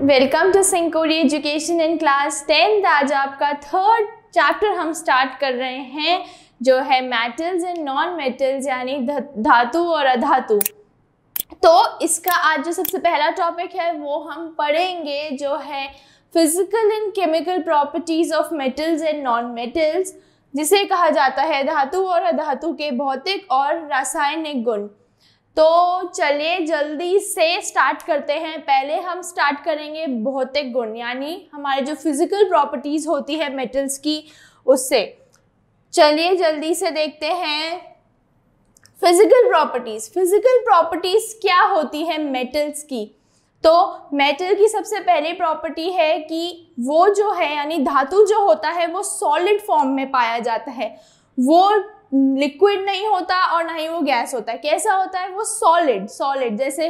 Welcome to सिंकोरी education in class 10th। आज आपका थर्ड चैप्टर हम स्टार्ट कर रहे हैं जो है मेटल्स एंड नॉन मेटल्स यानी धातु और अधातु। तो इसका आज जो सबसे पहला टॉपिक है वो हम पढ़ेंगे जो है physical and chemical properties of metals and non metals, जिसे कहा जाता है धातु और अधातु के भौतिक और रासायनिक गुण। तो चलिए जल्दी से स्टार्ट करते हैं। पहले हम स्टार्ट करेंगे भौतिक गुण यानी हमारे जो फिजिकल प्रॉपर्टीज होती है मेटल्स की, उससे चलिए जल्दी से देखते हैं फिजिकल प्रॉपर्टीज। फिजिकल प्रॉपर्टीज क्या होती है मेटल्स की? तो मेटल की सबसे पहली प्रॉपर्टी है कि वो जो है यानी धातु जो होता है वो सॉलिड फॉर्म में पाया जाता है, वो लिक्विड नहीं होता और ना ही वो गैस होता है। कैसा होता है? वो सॉलिड जैसे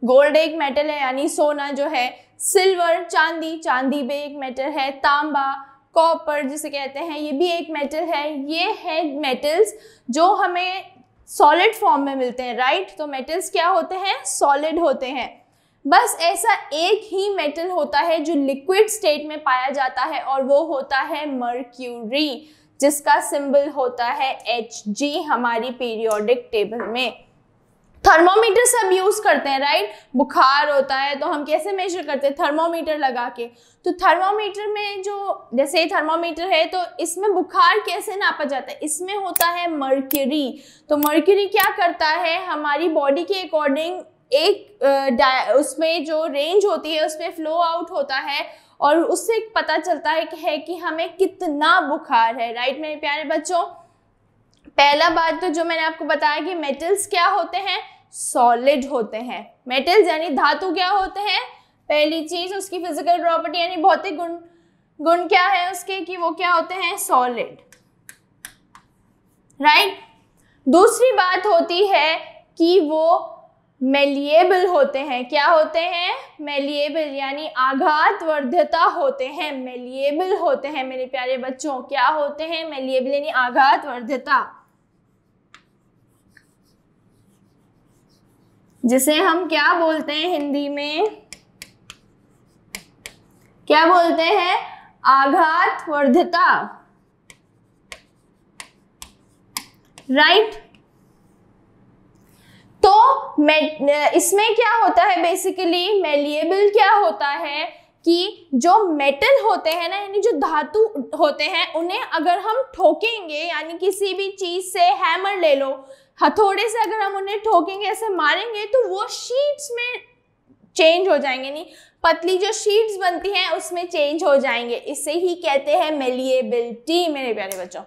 गोल्ड एक मेटल है यानी सोना जो है, सिल्वर चांदी भी एक मेटल है, तांबा कॉपर जिसे कहते हैं ये भी एक मेटल है। ये है मेटल्स जो हमें सॉलिड फॉर्म में मिलते हैं, राइट। तो मेटल्स क्या होते हैं? सॉलिड होते हैं। बस ऐसा एक ही मेटल होता है जो लिक्विड स्टेट में पाया जाता है और वो होता है मर्क्यूरी, जिसका सिंबल होता है Hg हमारी पीरियोडिक टेबल में। थर्मोमीटर सब यूज करते हैं, राइट। बुखार होता है तो हम कैसे मेजर करते हैं? थर्मोमीटर लगा के। तो थर्मोमीटर में जो जैसे थर्मोमीटर है तो इसमें बुखार कैसे नापा जाता है? इसमें होता है मर्क्यूरी। तो मर्क्यूरी क्या करता है? हमारी बॉडी के अकॉर्डिंग एक उसमें जो रेंज होती है उसमें फ्लो आउट होता है और उससे पता चलता है कि हमें कितना बुखार है, राइट मेरे प्यारे बच्चों। पहला बात तो जो मैंने आपको बताया कि मेटल्स क्या होते हैं? सॉलिड होते हैं। मेटल्स यानी धातु क्या होते हैं? पहली चीज उसकी फिजिकल प्रॉपर्टी यानी भौतिक गुण क्या है उसके कि वो क्या होते हैं? Solid, right. दूसरी बात होती है कि वो मेलिएबल होते हैं। क्या होते हैं? मेलिएबल यानी आघातवर्ध्यता होते हैं। मेलिएबल होते हैं मेरे प्यारे बच्चों। क्या होते हैं? मेलिएबल यानी आघातवर्ध्यता, जिसे हम क्या बोलते हैं हिंदी में? क्या बोलते हैं? आघातवर्ध्यता, राइट। तो इसमें क्या होता है बेसिकली? मेलिएबल क्या होता है कि जो मेटल होते हैं ना यानी जो धातु होते हैं उन्हें अगर हम ठोकेंगे यानी किसी भी चीज से, हैमर ले लो, हथौड़े से अगर हम उन्हें ठोकेंगे ऐसे मारेंगे तो वो शीट्स में चेंज हो जाएंगे, नहीं पतली जो शीट्स बनती हैं उसमें चेंज हो जाएंगे। इसे ही कहते हैं मेलिएबिलिटी मेरे प्यारे बच्चों।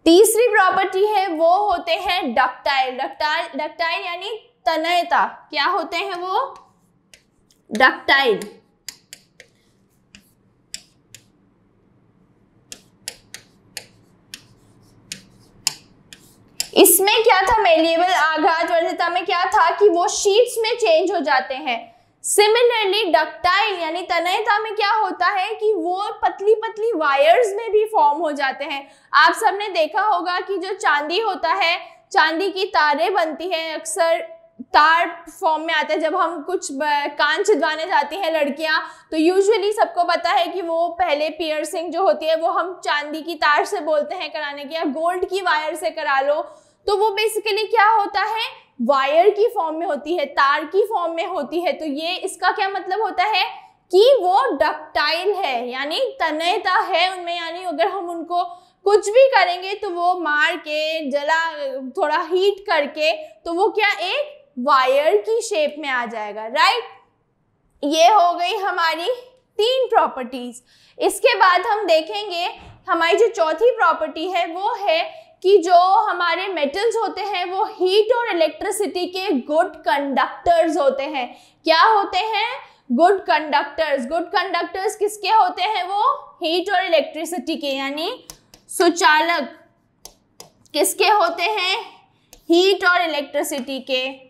तीसरी प्रॉपर्टी है वो होते हैं डक्टाइल यानी तन्यता। क्या होते हैं वो? डक्टाइल। इसमें क्या था? मेलिएबल आघातवर्ध्यता में क्या था कि वो शीट्स में चेंज हो जाते हैं। सिमिलरली डक्टाइल यानी तन्यता में क्या होता है कि वो पतली पतली वायर्स में भी फॉर्म हो जाते हैं। आप सबने देखा होगा कि जो चांदी होता है, चांदी की तारें बनती हैं, अक्सर तार फॉर्म में आते हैं। जब हम कुछ कान छिदवाने जाती हैं लड़कियां तो यूजुअली सबको पता है कि वो पहले पियर्सिंग जो होती है वो हम चांदी की तार से बोलते हैं कराने की, या गोल्ड की वायर से करा लो। तो वो बेसिकली क्या होता है? वायर की फॉर्म में होती है, तार की फॉर्म में होती है। तो ये इसका क्या मतलब होता है कि वो डक्टाइल है यानी तन्यता है उनमें, यानी अगर हम उनको कुछ भी करेंगे तो वो मार के थोड़ा हीट करके तो वो क्या एक वायर की शेप में आ जाएगा, राइट। ये हो गई हमारी 3 प्रॉपर्टीज। इसके बाद हम देखेंगे हमारी जो चौथी प्रॉपर्टी है वो है कि जो हमारे मेटल्स होते हैं वो हीट और इलेक्ट्रिसिटी के गुड कंडक्टर्स होते हैं। क्या होते हैं? Good conductors. गुड कंडक्टर्स किसके होते हैं? वो हीट और इलेक्ट्रिसिटी के, यानी सुचालक किसके होते हैं? हीट और इलेक्ट्रिसिटी के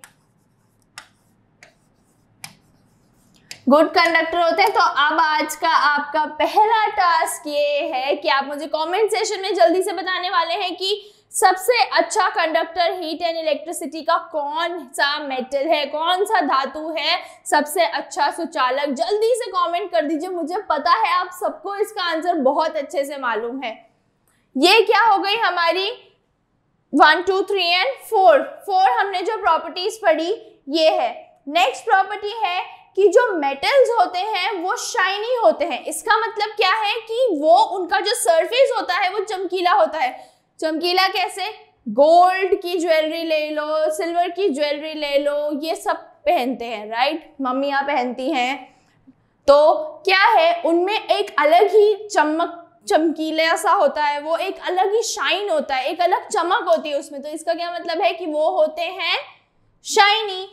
गुड कंडक्टर होते हैं। तो अब आज का आपका पहला टास्क ये है कि आप मुझे कमेंट सेशन में जल्दी से बताने वाले हैं कि सबसे अच्छा कंडक्टर हीट एंड इलेक्ट्रिसिटी का कौन सा मेटल है, कौन सा धातु है सबसे अच्छा सुचालक? जल्दी से कमेंट कर दीजिए, मुझे पता है आप सबको इसका आंसर बहुत अच्छे से मालूम है। ये क्या हो गई हमारी 1 2 3 एंड 4 हमने जो प्रॉपर्टीज पढ़ी ये है। नेक्स्ट प्रॉपर्टी है कि जो मेटल्स होते हैं वो शाइनी होते हैं। इसका मतलब क्या है कि वो उनका जो सरफेस होता है वो चमकीला होता है। चमकीला कैसे? गोल्ड की ज्वेलरी ले लो, सिल्वर की ज्वेलरी ले लो, ये सब पहनते हैं, राइट? मम्मियाँ पहनती हैं, तो क्या है उनमें एक अलग ही चमकीला सा होता है, वो एक अलग ही शाइन होता है, एक अलग चमक होती है उसमें। तो इसका क्या मतलब है कि वो होते हैं शाइनी।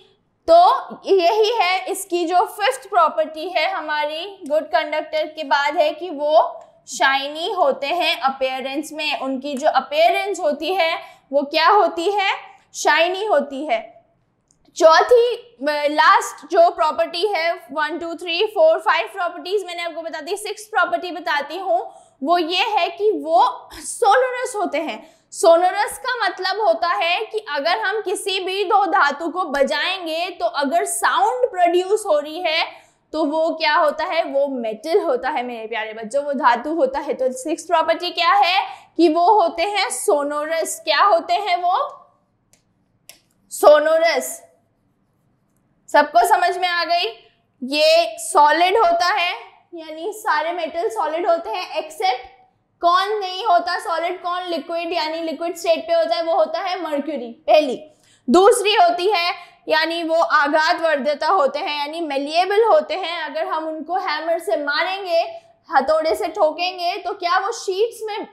तो यही है इसकी जो 5th प्रॉपर्टी है हमारी गुड कंडक्टर के बाद है कि वो शाइनी होते हैं अपीयरेंस में। उनकी जो अपीयरेंस होती है वो क्या होती है? शाइनी होती है। चौथी लास्ट जो प्रॉपर्टी है 1 2 3 4 5 प्रॉपर्टीज मैंने आपको बता दी, 6th प्रॉपर्टी बताती हूँ, वो ये है कि वो सोनोरस होते हैं। सोनोरस का मतलब होता है कि अगर हम किसी भी दो धातु को बजाएंगे तो अगर साउंड प्रोड्यूस हो रही है तो वो क्या होता है? वो मेटल होता है मेरे प्यारे बच्चों, वो धातु होता है। तो 6th प्रॉपर्टी क्या है कि वो होते हैं सोनोरस। क्या होते हैं वो? सोनोरस। सबको समझ में आ गई? ये सॉलिड होता है, यानी सारे मेटल सॉलिड होते हैं, एक्सेप्ट कौन नहीं होता सॉलिड, कौन लिक्विड यानी लिक्विड स्टेट पे होता है, वो होता है मर्क्यूरी, पहली। दूसरी होती है यानी वो आघात वर्धता होते हैं, यानी मेलिएबल होते हैं। अगर हम उनको हैमर से मारेंगे, हथौड़े से ठोकेंगे तो क्या वो शीट्स में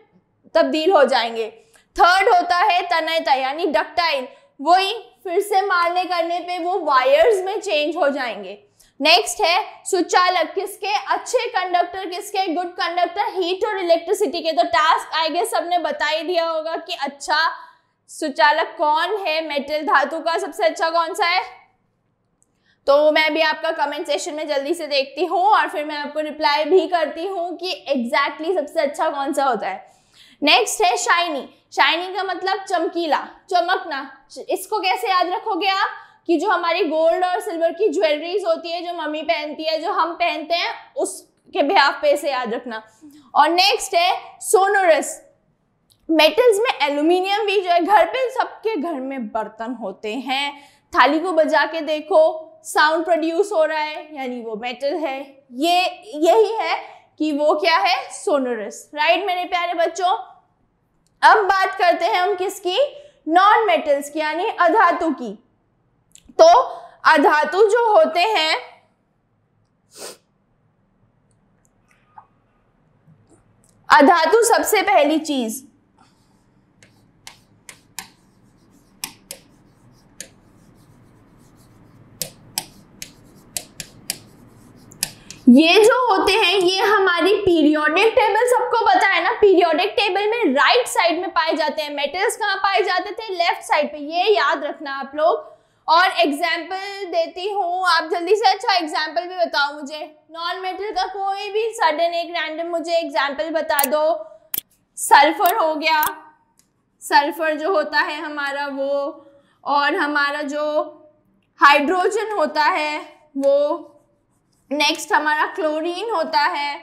तब्दील हो जाएंगे। थर्ड होता है तन्यता यानी डक्टाइल, वही फिर से मारने करने पे वो वायर्स में चेंज हो जाएंगे। नेक्स्ट है सुचालक, किसके? अच्छे कंडक्टर, किसके? गुड कंडक्टर हीट और इलेक्ट्रिसिटी के। तो टास्क आई गेस सबने बता ही दिया होगा कि अच्छा सुचालक कौन है, मेटल धातु का सबसे अच्छा कौन सा है। तो मैं भी आपका कमेंट सेक्शन में जल्दी से देखती हूँ और फिर मैं आपको रिप्लाई भी करती हूँ कि एग्जैक्टली सबसे अच्छा कौन सा होता है। नेक्स्ट है शाइनी। शाइनी का मतलब चमकीला, चमकना। इसको कैसे याद रखोगे आप कि जो हमारी गोल्ड और सिल्वर की ज्वेलरीज होती है, जो मम्मी पहनती है, जो हम पहनते हैं, उसके बिहाफ पे से याद रखना। और नेक्स्ट है सोनोरस। मेटल्स में एल्यूमिनियम भी जो है, घर पे सबके घर में बर्तन होते हैं, थाली को बजा के देखो साउंड प्रोड्यूस हो रहा है, यानी वो मेटल है। ये यही है कि वो क्या है? सोनोरस, राइट मेरे प्यारे बच्चों। अब बात करते हैं हम किसकी? नॉन मेटल्स की, यानी अधातु की। तो अधातु जो होते हैं, अधातु सबसे पहली चीज ये जो होते हैं ये हमारी पीरियोडिक टेबल सबको पता है ना। पीरियोडिक टेबल में राइट साइड में पाए जाते हैं। मेटल्स कहाँ पाए जाते थे? लेफ्ट साइड पे, ये याद रखना आप लोग। और एग्जाम्पल देती हूँ, आप जल्दी से अच्छा एग्जाम्पल भी बताओ मुझे। नॉन मेटल का कोई भी सडन एक रैंडम मुझे एग्जाम्पल बता दो। सल्फर हो गया, सल्फर जो होता है हमारा वो, और हमारा जो हाइड्रोजन होता है वो, नेक्स्ट हमारा क्लोरीन होता है।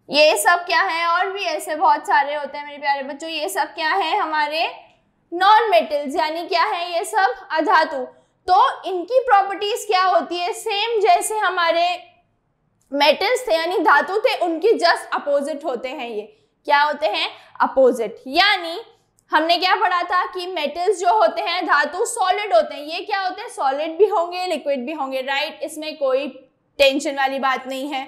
ये सब क्या है? और भी ऐसे बहुत सारे होते हैं मेरे प्यारे बच्चों। ये सब क्या है? हमारे नॉन मेटल्स, यानी क्या है? ये सब अधातु। तो इनकी प्रॉपर्टीज क्या होती है? सेम जैसे हमारे मेटल्स थे यानी धातु थे, उनकी जस्ट अपोजिट होते हैं। ये क्या होते हैं? अपोजिट। यानी हमने क्या पढ़ा था कि मेटल्स जो होते हैं धातु सॉलिड होते हैं। ये क्या होते हैं? सॉलिड भी होंगे, लिक्विड भी होंगे, राइट? इसमें कोई टेंशन वाली बात नहीं है।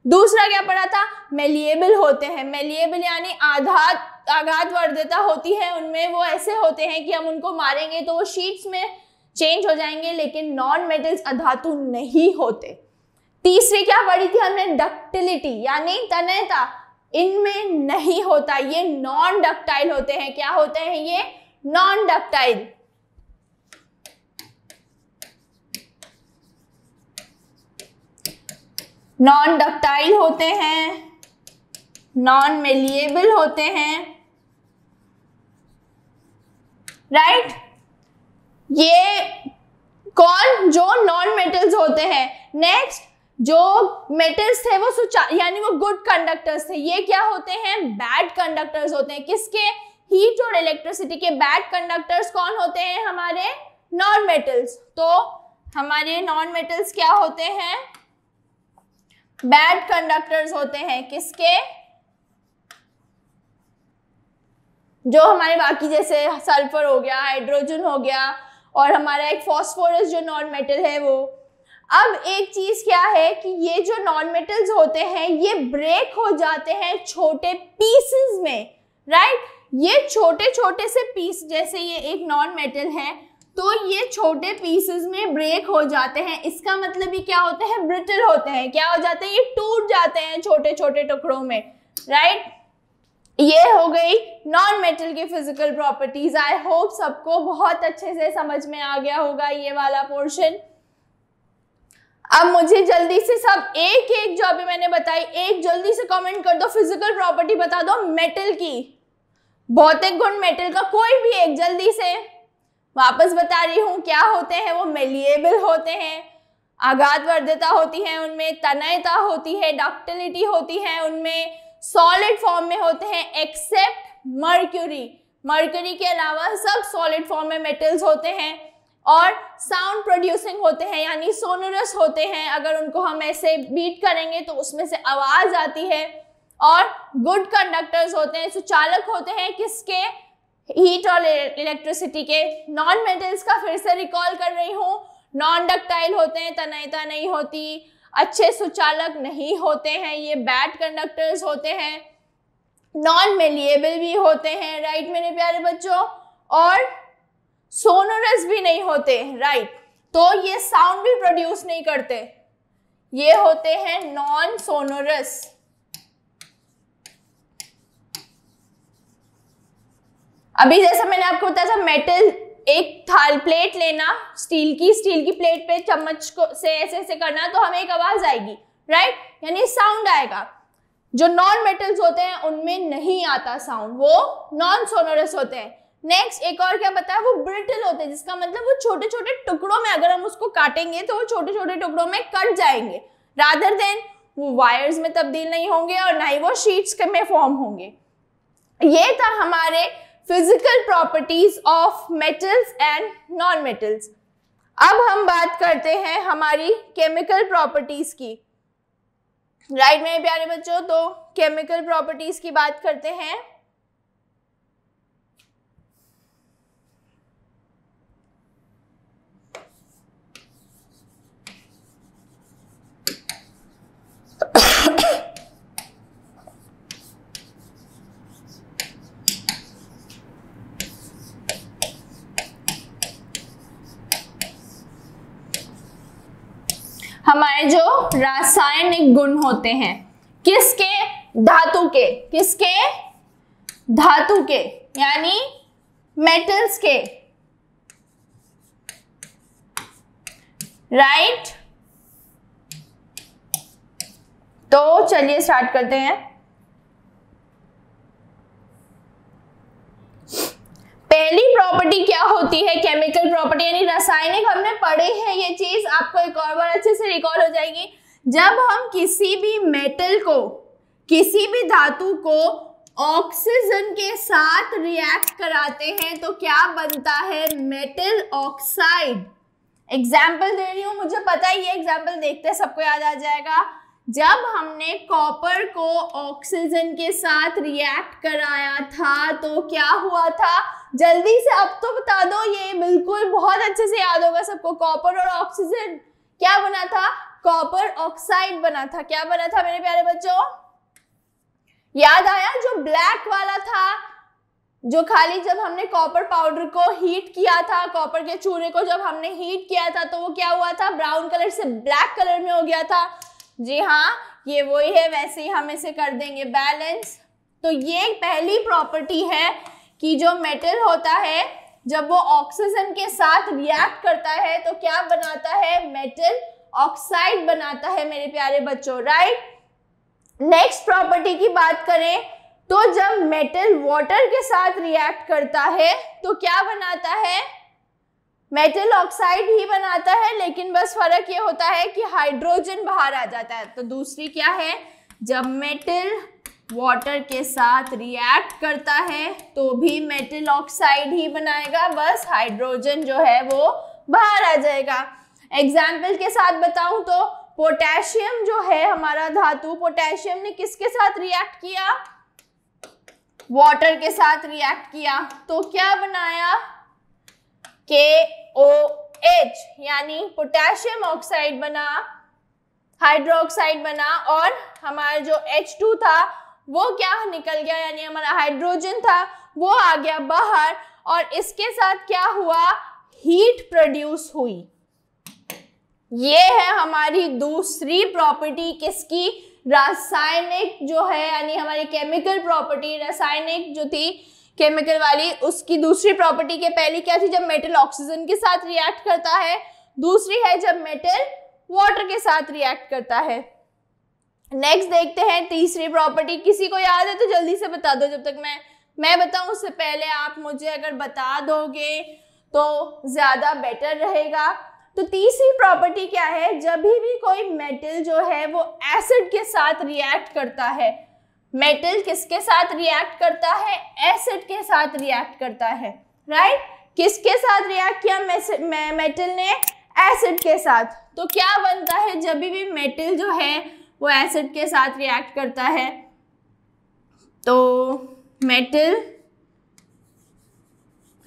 दूसरा क्या पढ़ा था? मेलिएबल होते हैं। मेलिएबल यानी आघात वर्धता होती है उनमें, वो ऐसे होते हैं कि हम उनको मारेंगे तो वो शीट्स में चेंज हो जाएंगे, लेकिन नॉन मेटल्स अधातु नहीं होते। तीसरी क्या पढ़ी थी हमने? डक्टिलिटी यानी तन्यता, इनमें नहीं होता, ये नॉन डक्टाइल होते हैं। क्या होते हैं ये? Non ductile. नॉन डक्टाइल होते हैं, नॉन मेलिएबल होते हैं, राइट। ये कौन, जो नॉन मेटल्स होते हैं। नेक्स्ट, जो मेटल्स थे वो यानी वो गुड कंडक्टर्स थे, ये क्या होते हैं, बैड कंडक्टर्स होते हैं। किसके, हीट और इलेक्ट्रिसिटी के। बैड कंडक्टर्स कौन होते हैं, हमारे नॉन मेटल्स। तो हमारे नॉन मेटल्स क्या होते हैं, बैड कंडक्टर्स होते हैं। किसके, जो हमारे बाकी जैसे सल्फर हो गया, हाइड्रोजन हो गया, और हमारा एक फॉस्फोरस जो नॉन मेटल है वो। अब एक चीज क्या है कि ये जो नॉन मेटल्स होते हैं ये ब्रेक हो जाते हैं छोटे पीसेस में, राइट। ये छोटे छोटे से पीस, जैसे ये एक नॉन मेटल है तो ये छोटे पीसेस में ब्रेक हो जाते हैं। इसका मतलब ये क्या होते हैं, ब्रिटल होते हैं। क्या हो जाते हैं, ये टूट जाते हैं छोटे छोटे टुकड़ों में, राइट। ये हो गई नॉन मेटल की फिजिकल प्रॉपर्टीज। आई होप सबको बहुत अच्छे से समझ में आ गया होगा ये वाला पोर्शन। अब मुझे जल्दी से सब एक एक जो अभी मैंने बताई, एक जल्दी से कमेंट कर दो, फिजिकल प्रॉपर्टी बता दो मेटल की, भौतिक गुण मेटल का कोई भी एक, जल्दी से। वापस बता रही हूं क्या होते हैं वो, मेलिएबल होते हैं, आघात वर्धता होती है उनमें, तन्यता होती है, डक्टिलिटी होती है उनमें, सॉलिड फॉर्म में होते हैं एक्सेप्ट मर्क्यूरी। मर्क्यूरी के अलावा सब सॉलिड फॉर्म में मेटल्स होते हैं, और साउंड प्रोड्यूसिंग होते हैं यानी सोनोरस होते हैं। अगर उनको हम ऐसे बीट करेंगे तो उसमें से आवाज आती है। और गुड कंडक्टर्स होते हैं, सुचालक होते हैं किसके, हीट और इलेक्ट्रिसिटी के। नॉन मेटल्स का फिर से रिकॉल कर रही हूँ, नॉन डक्टाइल होते हैं, तन्यता नहीं होती, अच्छे सुचालक नहीं होते हैं, ये बैड कंडक्टर्स होते हैं, नॉन मेलिएबल भी होते हैं, राइट मेरे प्यारे बच्चों, और सोनोरस भी नहीं होते, राइट। तो ये साउंड भी प्रोड्यूस नहीं करते, ये होते हैं नॉन सोनोरस। अभी जैसा मैंने आपको बताया था, मेटल एक थाल प्लेट लेना स्टील की प्लेट पे चम्मच को से ऐसे ऐसे करना तो हमें एक आवाज आएगी, राइट, यानी साउंड आएगा। जो नॉन मेटल्स होते हैं उनमें नहीं आता साउंड, वो नॉन सोनोरस होते हैं। नेक्स्ट एक और क्या बताया, वो ब्रिटल होते हैं, जिसका मतलब वो छोटे छोटे टुकड़ों में अगर हम उसको काटेंगे तो वो छोटे छोटे टुकड़ों में कट जाएंगे, रादर देन वो वायर्स में तब्दील नहीं होंगे और ना ही वो शीट्स में फॉर्म होंगे। ये था हमारे physical properties of metals and non metals. अब हम बात करते हैं हमारी केमिकल प्रॉपर्टीज की, राइट मेरे प्यारे बच्चों। तो केमिकल प्रॉपर्टीज की बात करते हैं। हमारे जो रासायनिक गुण होते हैं किसके, धातु के, किसके, धातु के यानी मेटल्स के, राइट। तो चलिए स्टार्ट करते हैं। पहली प्रॉपर्टी क्या होती है, केमिकल प्रॉपर्टी यानी रासायनिक, हमने पढ़े हैं ये चीज, आपको एक और बार अच्छे से रिकॉल हो जाएगी। जब हम किसी भी मेटल को, किसी भी धातु को ऑक्सीजन के साथ रिएक्ट कराते हैं तो क्या बनता है, मेटल ऑक्साइड। एग्जाम्पल दे रही हूं, मुझे पता है ये एग्जाम्पल देखते सबको याद आ जाएगा। जब हमने कॉपर को ऑक्सीजन के साथ रिएक्ट कराया था तो क्या हुआ था, जल्दी से अब तो बता दो, ये बिल्कुल बहुत अच्छे से याद होगा सबको। कॉपर और ऑक्सीजन क्या बना था, कॉपर ऑक्साइड बना था। क्या बना था मेरे प्यारे बच्चों, याद आया, जो ब्लैक वाला था, जो खाली जब हमने कॉपर पाउडर को हीट किया था, कॉपर के चूरे को जब हमने हीट किया था तो वो क्या हुआ था, ब्राउन कलर से ब्लैक कलर में हो गया था। जी हाँ, ये वही है, वैसे ही हम इसे कर देंगे बैलेंस। तो ये पहली प्रॉपर्टी है कि जो मेटल होता है जब वो ऑक्सीजन के साथ रिएक्ट करता है तो क्या बनाता है, मेटल ऑक्साइड बनाता है मेरे प्यारे बच्चों, राइट। नेक्स्ट प्रॉपर्टी की बात करें तो जब मेटल वाटर के साथ रिएक्ट करता है तो क्या बनाता है, मेटल ऑक्साइड ही बनाता है, लेकिन बस फर्क ये होता है कि हाइड्रोजन बाहर आ जाता है। तो दूसरी क्या है, जब मेटल वाटर के साथ रिएक्ट करता है तो भी मेटल ऑक्साइड ही बनाएगा, बस हाइड्रोजन जो है वो बाहर आ जाएगा। एग्जाम्पल के साथ बताऊं तो पोटेशियम जो है हमारा धातु, पोटेशियम ने किसके साथ रिएक्ट किया, वाटर के साथ रिएक्ट किया, तो क्या बनाया, KOH, यानी पोटेशियम ऑक्साइड बना, हाइड्रोक्साइड बना, और हमारा जो H2 था वो क्या निकल गया, यानी हमारा हाइड्रोजन था वो आ गया बाहर, और इसके साथ क्या हुआ, हीट प्रोड्यूस हुई। ये है हमारी दूसरी प्रॉपर्टी किसकी, रासायनिक जो है, यानी हमारी केमिकल प्रॉपर्टी, रासायनिक जो थी केमिकल वाली, उसकी दूसरी प्रॉपर्टी के पहली क्या थी, जब मेटल ऑक्सीजन के साथ रिएक्ट करता है, दूसरी है जब मेटल वाटर के साथ रिएक्ट करता है। नेक्स्ट देखते हैं तीसरी प्रॉपर्टी, किसी को याद है तो जल्दी से बता दो, जब तक मैं बताऊं उससे पहले आप मुझे अगर बता दोगे तो ज्यादा बेटर रहेगा। तो तीसरी प्रॉपर्टी क्या है, जब भी कोई मेटल जो है वो एसिड के साथ रिएक्ट करता है, मेटल किसके साथ रिएक्ट करता है, एसिड के साथ रिएक्ट करता है, राइट। किसके साथ रिएक्ट किया, मेटल ने एसिड के साथ, तो क्या बनता है, जब भी मेटल जो है वो एसिड के साथ रिएक्ट करता है तो मेटल,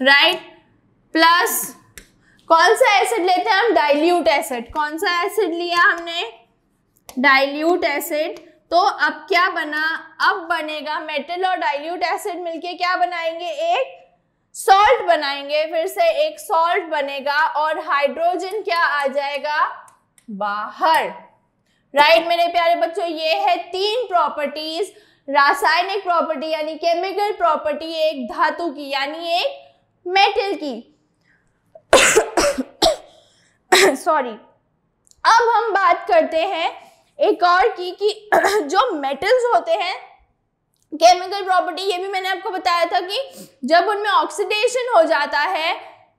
राइट, प्लस कौन सा एसिड लेते हैं हम, डाइल्यूट एसिड। कौन सा एसिड लिया हमने, डाइल्यूट एसिड। तो अब क्या बना, अब बनेगा मेटल और डाइल्यूट एसिड मिलके क्या बनाएंगे, एक सॉल्ट बनाएंगे, फिर से एक सॉल्ट बनेगा और हाइड्रोजन क्या आ जाएगा बाहर, राइट मेरे प्यारे बच्चों। ये है तीन प्रॉपर्टीज, रासायनिक प्रॉपर्टी यानी केमिकल प्रॉपर्टी एक धातु की यानी एक मेटल की सॉरी। अब हम बात करते हैं एक और की कि जो मेटल्स होते हैं केमिकल प्रॉपर्टी, ये भी मैंने आपको बताया था कि जब उनमें ऑक्सीडेशन हो जाता है,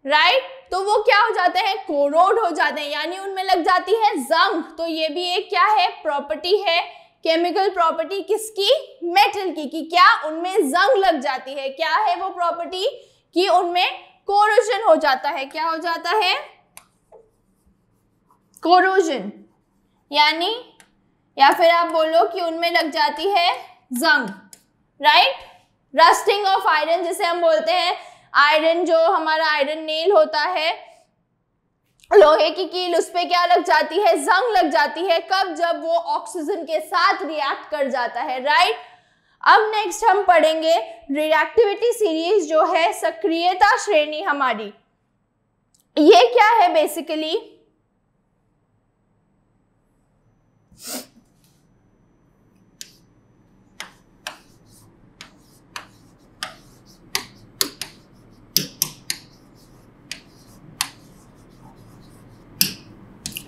राइट, तो वो क्या हो जाते हैं, कोरोड हो जाते हैं, यानी उनमें लग जाती है जंग। तो ये भी एक क्या है, प्रॉपर्टी है, केमिकल प्रॉपर्टी किसकी, मेटल की, कि क्या उनमें जंग लग जाती है। क्या है वो प्रॉपर्टी कि उनमें कोरोजन हो जाता है। क्या हो जाता है, कोरोजन, यानी या फिर आप बोलो कि उनमें लग जाती है जंग, राइट। रस्टिंग ऑफ आयरन जिसे हम बोलते हैं, आयरन जो हमारा आयरन नेल होता है, लोहे की कील, उस पे क्या लग जाती है, जंग लग जाती है। कब, जब वो ऑक्सीजन के साथ रिएक्ट कर जाता है, राइट। अब नेक्स्ट हम पढ़ेंगे रिएक्टिविटी सीरीज जो है सक्रियता श्रेणी हमारी। ये क्या है बेसिकली,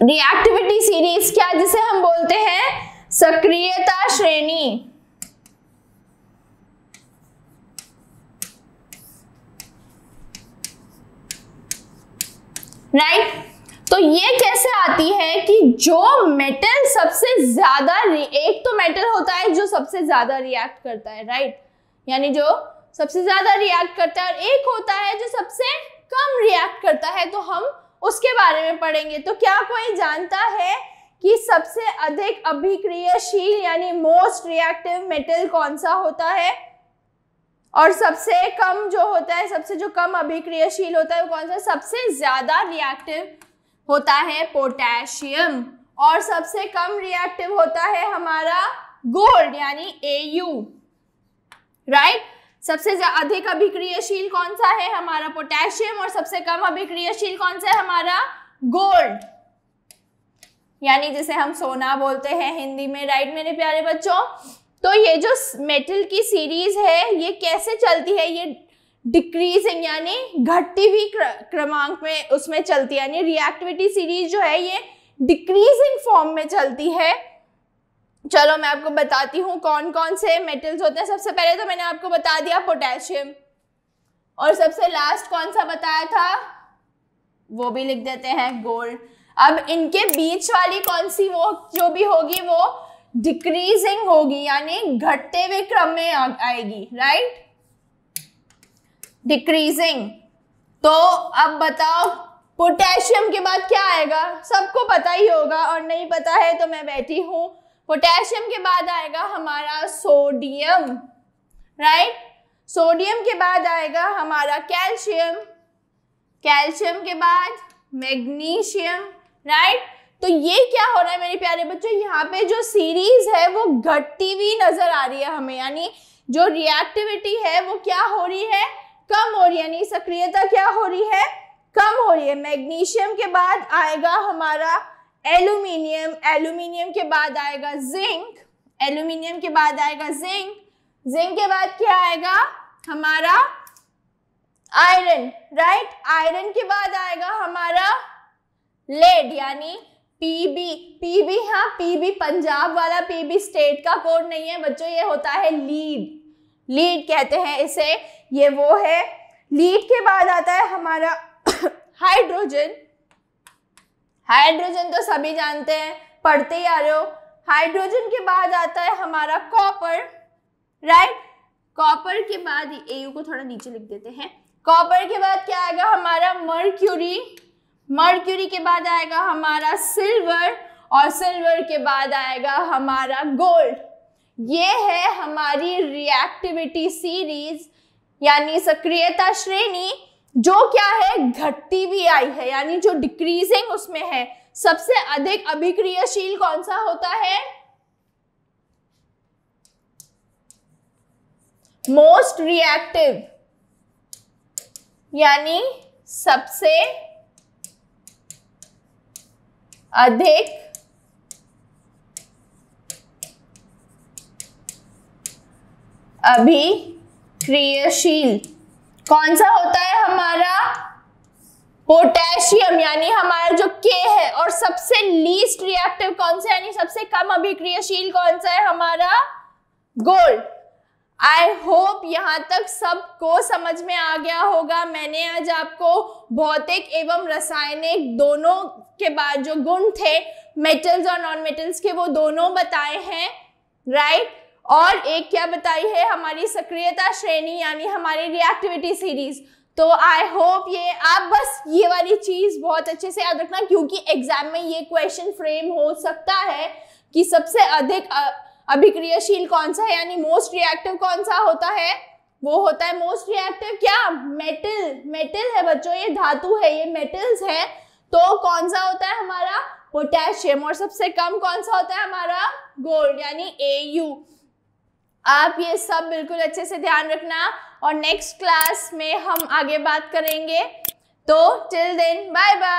रिएक्टिविटी सीरीज क्या, जिसे हम बोलते हैं सक्रियता श्रेणी, राइट। तो ये कैसे आती है कि जो मेटल सबसे ज्यादा, एक तो मेटल होता है जो सबसे ज्यादा रिएक्ट करता है, राइट, यानी जो सबसे ज्यादा रिएक्ट करता है, और एक होता है जो सबसे कम रिएक्ट करता है, तो हम उसके बारे में पढ़ेंगे। तो क्या कोई जानता है कि सबसे अधिक अभिक्रियाशील यानी मोस्ट रिएक्टिव मेटल कौन सा होता है, और सबसे कम जो होता है, सबसे जो कम अभिक्रियाशील होता है वो कौन सा, सबसे ज्यादा रिएक्टिव होता है पोटेशियम, और सबसे कम रिएक्टिव होता है हमारा गोल्ड यानी Au, राइट। सबसे अधिक अभिक्रियाशील कौन सा है, हमारा पोटेशियम, और सबसे कम अभिक्रियाशील कौन सा है, हमारा गोल्ड, यानी जिसे हम सोना बोलते हैं हिंदी में, राइट मेरे प्यारे बच्चों। तो ये जो मेटल की सीरीज है ये कैसे चलती है, ये डिक्रीजिंग यानी घटती हुई क्रमांक में उसमें चलती है, यानी रिएक्टिविटी सीरीज जो है ये डिक्रीजिंग फॉर्म में चलती है। चलो मैं आपको बताती हूँ कौन कौन से मेटल्स होते हैं। सबसे पहले तो मैंने आपको बता दिया पोटेशियम, और सबसे लास्ट कौन सा बताया था वो भी लिख देते हैं, गोल्ड। अब इनके बीच वाली कौन सी वो जो भी होगी वो डिक्रीजिंग होगी, यानी घटते हुए क्रम में आएगी, राइट, डिक्रीजिंग। तो अब बताओ पोटेशियम के बाद क्या आएगा, सबको पता ही होगा, और नहीं पता है तो मैं बैठी हूँ। पोटेशियम के बाद आएगा हमारा सोडियम, राइट, सोडियम के बाद आएगा हमारा कैल्शियम, कैल्शियम के बाद मैग्नीशियम, राइट। तो ये क्या हो रहा है मेरे प्यारे बच्चों, यहाँ पे जो सीरीज है वो घटती हुई नजर आ रही है हमें, यानी जो रिएक्टिविटी है वो क्या हो रही है, कम हो रही है, यानी सक्रियता क्या हो रही है, कम हो रही है। मैग्नीशियम के बाद आएगा हमारा एल्यूमिनियम, एल्यूमिनियम के बाद आएगा जिंक, एल्यूमिनियम के बाद आएगा जिंक, जिंक के बाद क्या आएगा हमारा आयरन, राइट, आयरन के बाद आएगा हमारा लेड यानी पीबी, पीबी, हाँ पीबी पंजाब वाला पीबी स्टेट का कोड नहीं है बच्चों, ये होता है लीड, लीड कहते हैं इसे, ये वो है। लीड के बाद आता है हमारा हाइड्रोजन, हाइड्रोजन तो सभी जानते हैं, पढ़ते ही आ रहे हो। हाइड्रोजन के बाद आता है हमारा कॉपर, राइट, कॉपर के बाद एयू को थोड़ा नीचे लिख देते हैं, कॉपर के बाद क्या आएगा हमारा मर्क्यूरी, मर्क्यूरी के बाद आएगा हमारा सिल्वर, और सिल्वर के बाद आएगा हमारा गोल्ड। ये है हमारी रिएक्टिविटी सीरीज यानी सक्रियता श्रेणी, जो क्या है घटती हुई आई है, यानी जो डिक्रीजिंग उसमें है। सबसे अधिक अभिक्रियाशील कौन सा होता है, मोस्ट रिएक्टिव, यानी सबसे अधिक अभिक्रियाशील कौन सा होता है हमारा, पोटेशियम, यानी हमारा जो के है। और सबसे लीस्ट रिएक्टिव कौन सा, यानी सबसे कम अभिक्रियाशील कौन सा है हमारा, गोल्ड। आई होप यहाँ तक सबको समझ में आ गया होगा। मैंने आज आपको भौतिक एवं रासायनिक दोनों के बाद जो गुण थे मेटल्स और नॉन मेटल्स के, वो दोनों बताए हैं, राइट। और एक क्या बताई है, हमारी सक्रियता श्रेणी यानी हमारी रिएक्टिविटी सीरीज। तो आई होप ये आप बस ये वाली चीज बहुत अच्छे से याद रखना, क्योंकि एग्जाम में ये क्वेश्चन फ्रेम हो सकता है कि सबसे अधिक अभिक्रियाशील कौन सा है, यानी मोस्ट रिएक्टिव कौन सा होता है, वो होता है मोस्ट रिएक्टिव क्या, मेटल, मेटल है बच्चों, ये धातु है, ये मेटल्स है। तो कौन सा होता है हमारा पोटेशियम, और सबसे कम कौन सा होता है हमारा गोल्ड यानी Au। आप ये सब बिल्कुल अच्छे से ध्यान रखना, और नेक्स्ट क्लास में हम आगे बात करेंगे। तो टिल देन बाय बाय।